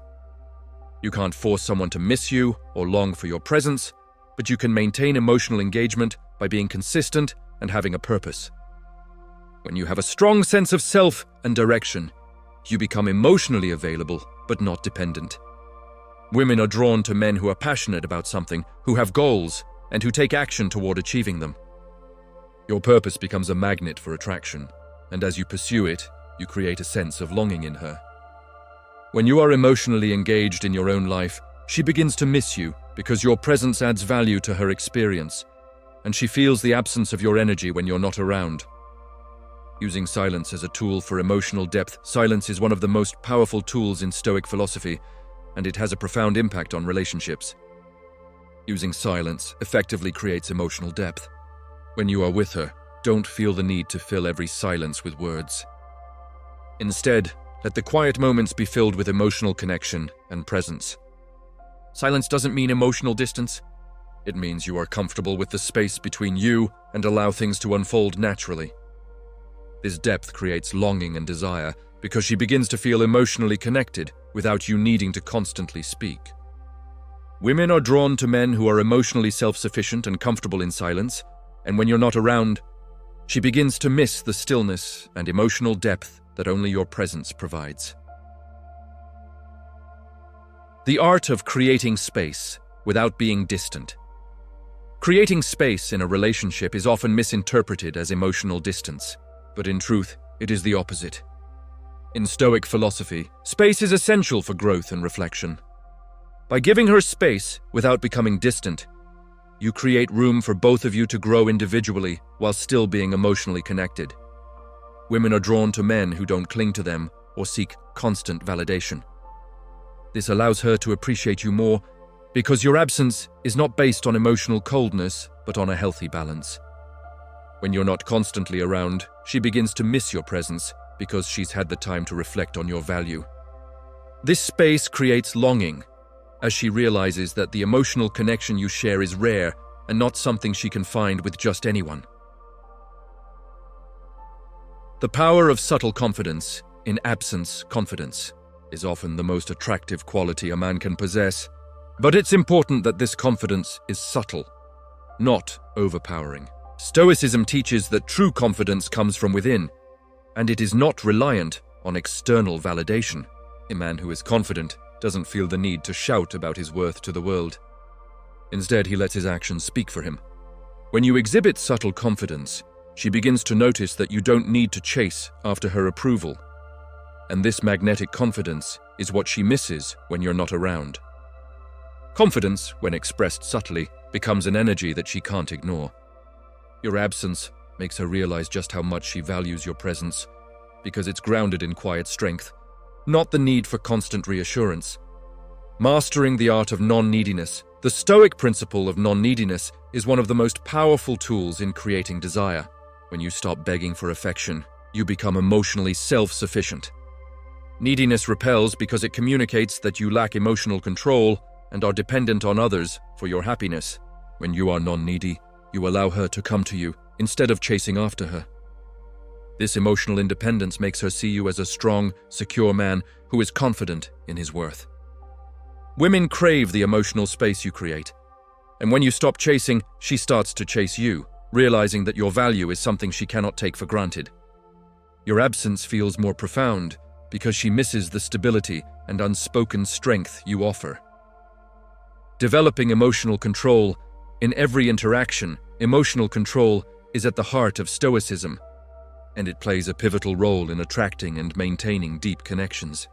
You can't force someone to miss you or long for your presence, but you can maintain emotional engagement by being consistent and having a purpose. When you have a strong sense of self and direction, you become emotionally available but not dependent. Women are drawn to men who are passionate about something, who have goals, and who take action toward achieving them. Your purpose becomes a magnet for attraction, and as you pursue it, you create a sense of longing in her. When you are emotionally engaged in your own life, she begins to miss you because your presence adds value to her experience, and she feels the absence of your energy when you're not around. Using silence as a tool for emotional depth, silence is one of the most powerful tools in Stoic philosophy, and it has a profound impact on relationships. Using silence effectively creates emotional depth. When you are with her, don't feel the need to fill every silence with words. Instead, let the quiet moments be filled with emotional connection and presence. Silence doesn't mean emotional distance. It means you are comfortable with the space between you and allow things to unfold naturally. This depth creates longing and desire because she begins to feel emotionally connected without you needing to constantly speak. Women are drawn to men who are emotionally self-sufficient and comfortable in silence, and when you're not around, she begins to miss the stillness and emotional depth that only your presence provides. The art of creating space without being distant. Creating space in a relationship is often misinterpreted as emotional distance, but in truth, it is the opposite. In Stoic philosophy, space is essential for growth and reflection. By giving her space without becoming distant, you create room for both of you to grow individually while still being emotionally connected. Women are drawn to men who don't cling to them or seek constant validation. This allows her to appreciate you more because your absence is not based on emotional coldness, but on a healthy balance. When you're not constantly around, she begins to miss your presence because she's had the time to reflect on your value. This space creates longing, as she realizes that the emotional connection you share is rare and not something she can find with just anyone. The power of subtle confidence in absence confidence is often the most attractive quality a man can possess, but it's important that this confidence is subtle, not overpowering. Stoicism teaches that true confidence comes from within, and it is not reliant on external validation. A man who is confident doesn't feel the need to shout about his worth to the world. Instead, he lets his actions speak for him. When you exhibit subtle confidence, she begins to notice that you don't need to chase after her approval. And this magnetic confidence is what she misses when you're not around. Confidence, when expressed subtly, becomes an energy that she can't ignore. Your absence makes her realize just how much she values your presence, because it's grounded in quiet strength, not the need for constant reassurance. Mastering the art of non-neediness, the Stoic principle of non-neediness, is one of the most powerful tools in creating desire. When you stop begging for affection, you become emotionally self-sufficient. Neediness repels because it communicates that you lack emotional control and are dependent on others for your happiness. When you are non-needy, you allow her to come to you instead of chasing after her. This emotional independence makes her see you as a strong, secure man who is confident in his worth. Women crave the emotional space you create, and when you stop chasing, she starts to chase you, realizing that your value is something she cannot take for granted. Your absence feels more profound because she misses the stability and unspoken strength you offer. Developing emotional control in every interaction. Emotional control is at the heart of Stoicism, and it plays a pivotal role in attracting and maintaining deep connections.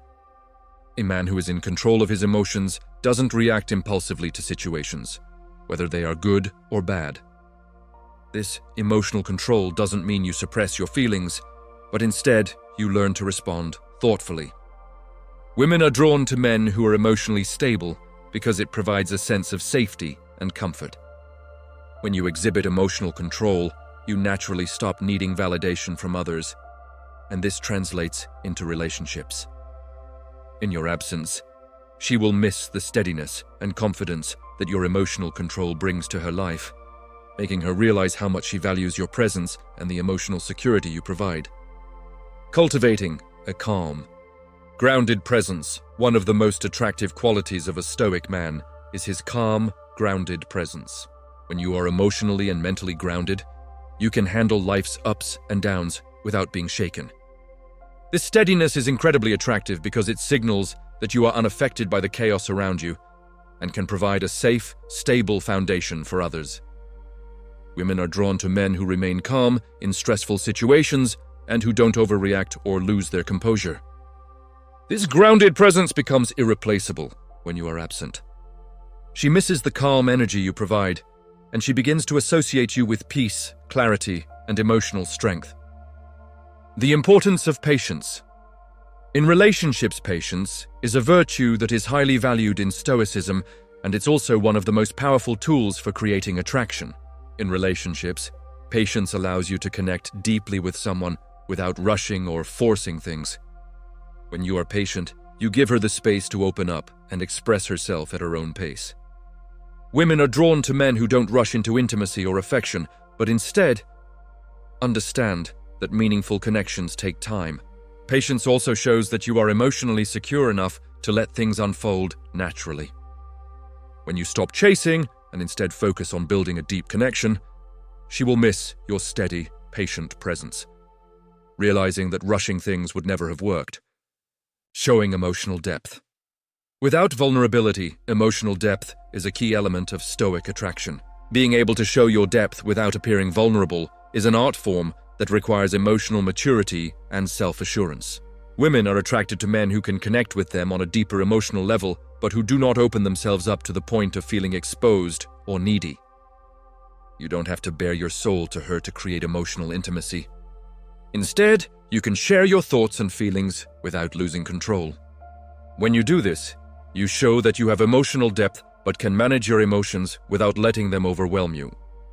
A man who is in control of his emotions doesn't react impulsively to situations, whether they are good or bad. This emotional control doesn't mean you suppress your feelings, but instead you learn to respond thoughtfully. Women are drawn to men who are emotionally stable because it provides a sense of safety and comfort. When you exhibit emotional control, you naturally stop needing validation from others, and this translates into relationships. In your absence, she will miss the steadiness and confidence that your emotional control brings to her life, making her realize how much she values your presence and the emotional security you provide. Cultivating a calm, grounded presence. One of the most attractive qualities of a Stoic man is his calm, grounded presence. When you are emotionally and mentally grounded, you can handle life's ups and downs without being shaken. This steadiness is incredibly attractive because it signals that you are unaffected by the chaos around you and can provide a safe, stable foundation for others. Women are drawn to men who remain calm in stressful situations and who don't overreact or lose their composure. This grounded presence becomes irreplaceable when you are absent. She misses the calm energy you provide, and she begins to associate you with peace, clarity, and emotional strength. The importance of patience. In relationships, patience is a virtue that is highly valued in Stoicism, and it's also one of the most powerful tools for creating attraction. In relationships, patience allows you to connect deeply with someone without rushing or forcing things. When you are patient, you give her the space to open up and express herself at her own pace. Women are drawn to men who don't rush into intimacy or affection, but instead understand that meaningful connections take time. Patience also shows that you are emotionally secure enough to let things unfold naturally. When you stop chasing and instead focus on building a deep connection, she will miss your steady, patient presence, realizing that rushing things would never have worked. Showing emotional depth. Without vulnerability, emotional depth is a key element of Stoic attraction. Being able to show your depth without appearing vulnerable is an art form that requires emotional maturity and self-assurance. Women are attracted to men who can connect with them on a deeper emotional level, but who do not open themselves up to the point of feeling exposed or needy. You don't have to bare your soul to her to create emotional intimacy. Instead, you can share your thoughts and feelings without losing control. When you do this, you show that you have emotional depth but can manage your emotions without letting them overwhelm you.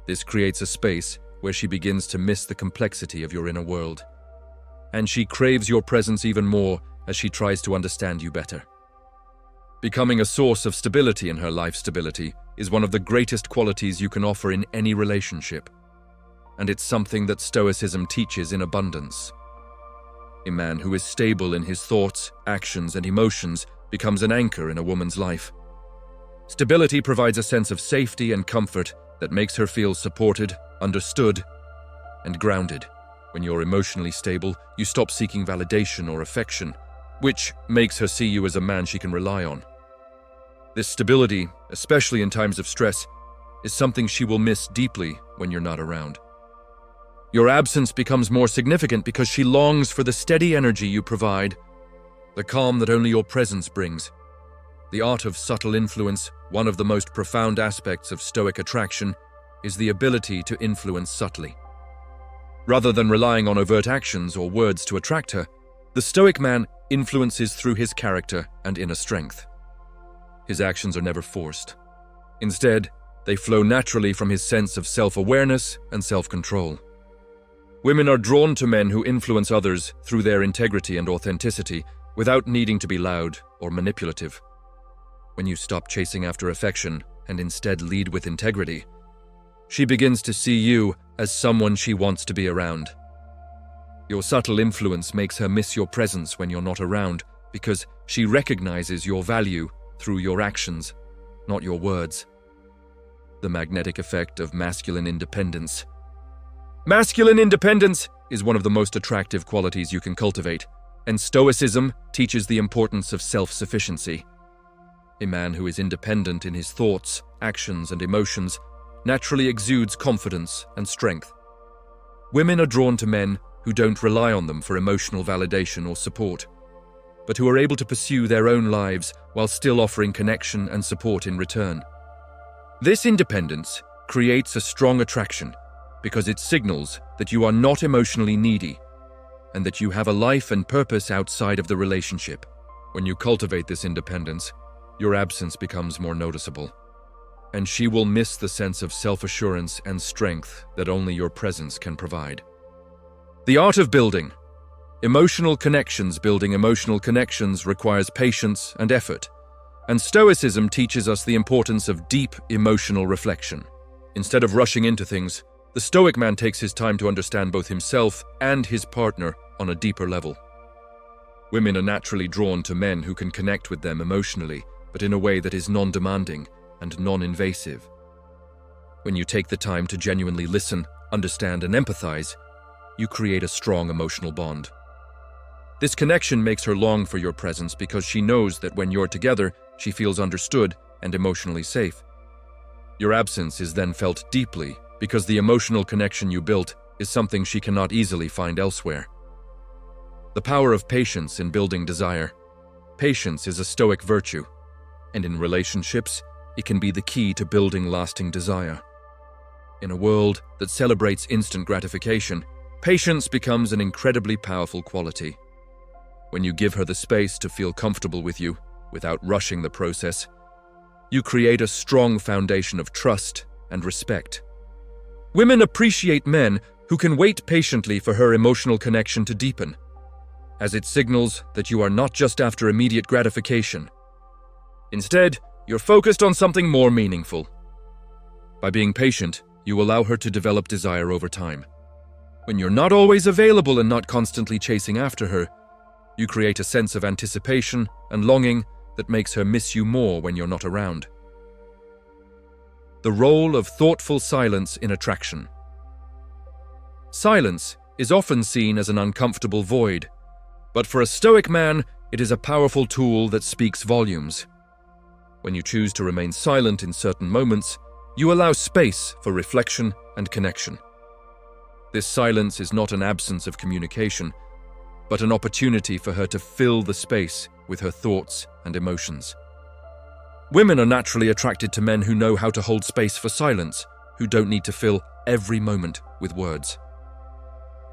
This creates a space where she begins to miss the complexity of your inner world. And she craves your presence even more as she tries to understand you better. Becoming a source of stability in her life stability is one of the greatest qualities you can offer in any relationship. And it's something that Stoicism teaches in abundance. A man who is stable in his thoughts, actions, and emotions becomes an anchor in a woman's life. Stability provides a sense of safety and comfort that makes her feel supported, understood, and grounded. When you're emotionally stable, you stop seeking validation or affection, which makes her see you as a man she can rely on. This stability, especially in times of stress, is something she will miss deeply when you're not around. Your absence becomes more significant because she longs for the steady energy you provide, the calm that only your presence brings. The art of subtle influence, one of the most profound aspects of Stoic attraction, is the ability to influence subtly. Rather than relying on overt actions or words to attract her, the Stoic man influences through his character and inner strength. His actions are never forced. Instead, they flow naturally from his sense of self-awareness and self-control. Women are drawn to men who influence others through their integrity and authenticity without needing to be loud or manipulative. When you stop chasing after affection and instead lead with integrity, she begins to see you as someone she wants to be around. Your subtle influence makes her miss your presence when you're not around because she recognizes your value through your actions, not your words. The magnetic effect of masculine independence. Masculine independence is one of the most attractive qualities you can cultivate, and Stoicism teaches the importance of self-sufficiency. A man who is independent in his thoughts, actions, and emotions naturally exudes confidence and strength. Women are drawn to men who don't rely on them for emotional validation or support, but who are able to pursue their own lives while still offering connection and support in return. This independence creates a strong attraction because it signals that you are not emotionally needy and that you have a life and purpose outside of the relationship. When you cultivate this independence, your absence becomes more noticeable, and she will miss the sense of self-assurance and strength that only your presence can provide. The art of building. Emotional connections. Building emotional connections requires patience and effort, and Stoicism teaches us the importance of deep emotional reflection. Instead of rushing into things, the Stoic man takes his time to understand both himself and his partner on a deeper level. Women are naturally drawn to men who can connect with them emotionally, but in a way that is non-demanding and non-invasive. When you take the time to genuinely listen, understand, and empathize, you create a strong emotional bond. This connection makes her long for your presence because she knows that when you're together, she feels understood and emotionally safe. Your absence is then felt deeply because the emotional connection you built is something she cannot easily find elsewhere. The power of patience in building desire. Patience is a Stoic virtue, and in relationships, it can be the key to building lasting desire. In a world that celebrates instant gratification, patience becomes an incredibly powerful quality. When you give her the space to feel comfortable with you, without rushing the process, you create a strong foundation of trust and respect. Women appreciate men who can wait patiently for her emotional connection to deepen, as it signals that you are not just after immediate gratification. Instead, you're focused on something more meaningful. By being patient, you allow her to develop desire over time. When you're not always available and not constantly chasing after her, you create a sense of anticipation and longing that makes her miss you more when you're not around. the role of thoughtful silence in attraction. Silence is often seen as an uncomfortable void, but for a Stoic man, it is a powerful tool that speaks volumes. When you choose to remain silent in certain moments, you allow space for reflection and connection. This silence is not an absence of communication, but an opportunity for her to fill the space with her thoughts and emotions. Women are naturally attracted to men who know how to hold space for silence, who don't need to fill every moment with words.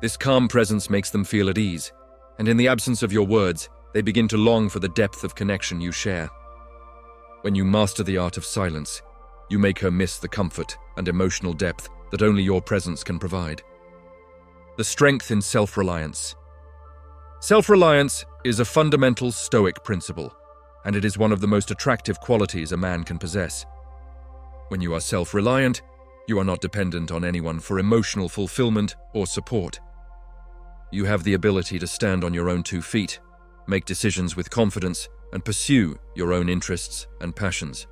This calm presence makes them feel at ease, and in the absence of your words, they begin to long for the depth of connection you share. When you master the art of silence, you make her miss the comfort and emotional depth that only your presence can provide. The strength in self-reliance. Self-reliance is a fundamental Stoic principle, and it is one of the most attractive qualities a man can possess. When you are self-reliant, you are not dependent on anyone for emotional fulfillment or support. You have the ability to stand on your own 2 feet, make decisions with confidence, and pursue your own interests and passions.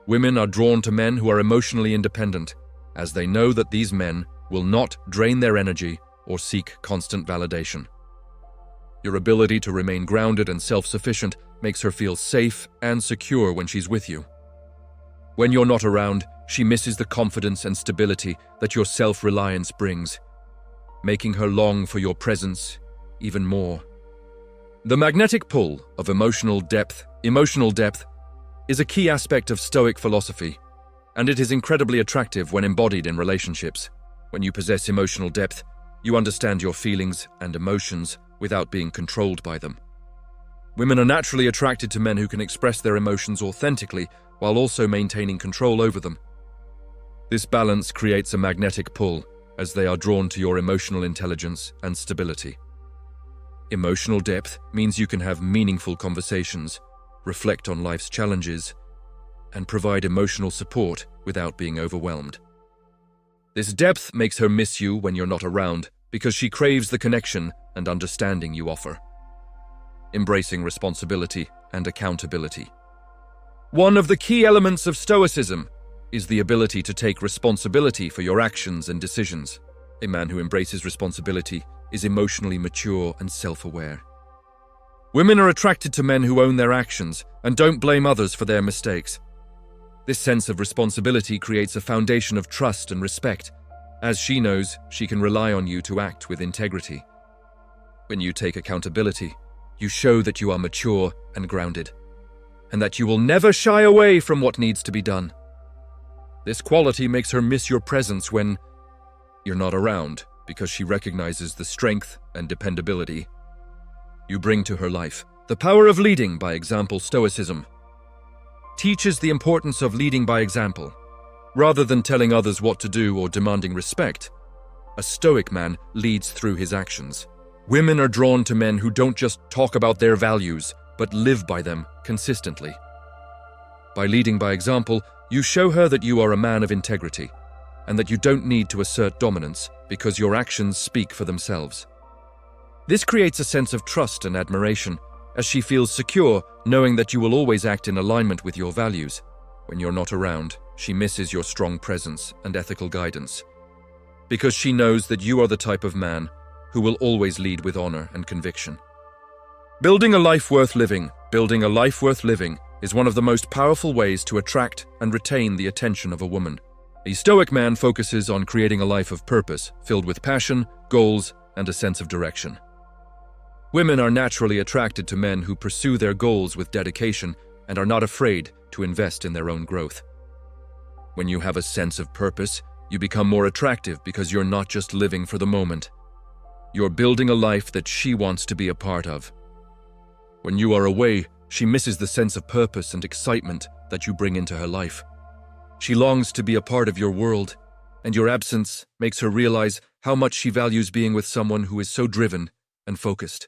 Women are drawn to men who are emotionally independent, as they know that these men will not drain their energy or seek constant validation. Your ability to remain grounded and self-sufficient makes her feel safe and secure when she's with you. When you're not around, she misses the confidence and stability that your self-reliance brings, making her long for your presence even more. The magnetic pull of emotional depth is a key aspect of Stoic philosophy, and it is incredibly attractive when embodied in relationships. When you possess emotional depth, you understand your feelings and emotions without being controlled by them. Women are naturally attracted to men who can express their emotions authentically while also maintaining control over them. This balance creates a magnetic pull as they are drawn to your emotional intelligence and stability. Emotional depth means you can have meaningful conversations, reflect on life's challenges, and provide emotional support without being overwhelmed. This depth makes her miss you when you're not around because she craves the connection and understanding you offer. Embracing responsibility and accountability. One of the key elements of Stoicism is the ability to take responsibility for your actions and decisions. A man who embraces responsibility is emotionally mature and self-aware. Women are attracted to men who own their actions and don't blame others for their mistakes. This sense of responsibility creates a foundation of trust and respect, as she knows she can rely on you to act with integrity. When you take accountability, you show that you are mature and grounded, and that you will never shy away from what needs to be done. This quality makes her miss your presence when you're not around, because she recognizes the strength and dependability you bring to her life. The power of leading by example. Stoicism teaches the importance of leading by example. Rather than telling others what to do or demanding respect, a Stoic man leads through his actions. Women are drawn to men who don't just talk about their values, but live by them consistently. By leading by example, you show her that you are a man of integrity, and that you don't need to assert dominance because your actions speak for themselves. This creates a sense of trust and admiration, as she feels secure knowing that you will always act in alignment with your values. When you're not around, she misses your strong presence and ethical guidance, because she knows that you are the type of man who will always lead with honor and conviction. Building a life worth living is one of the most powerful ways to attract and retain the attention of a woman. A Stoic man focuses on creating a life of purpose, filled with passion, goals, and a sense of direction. Women are naturally attracted to men who pursue their goals with dedication and are not afraid to invest in their own growth. When you have a sense of purpose, you become more attractive because you're not just living for the moment. You're building a life that she wants to be a part of. When you are away, she misses the sense of purpose and excitement that you bring into her life. She longs to be a part of your world, and your absence makes her realize how much she values being with someone who is so driven and focused.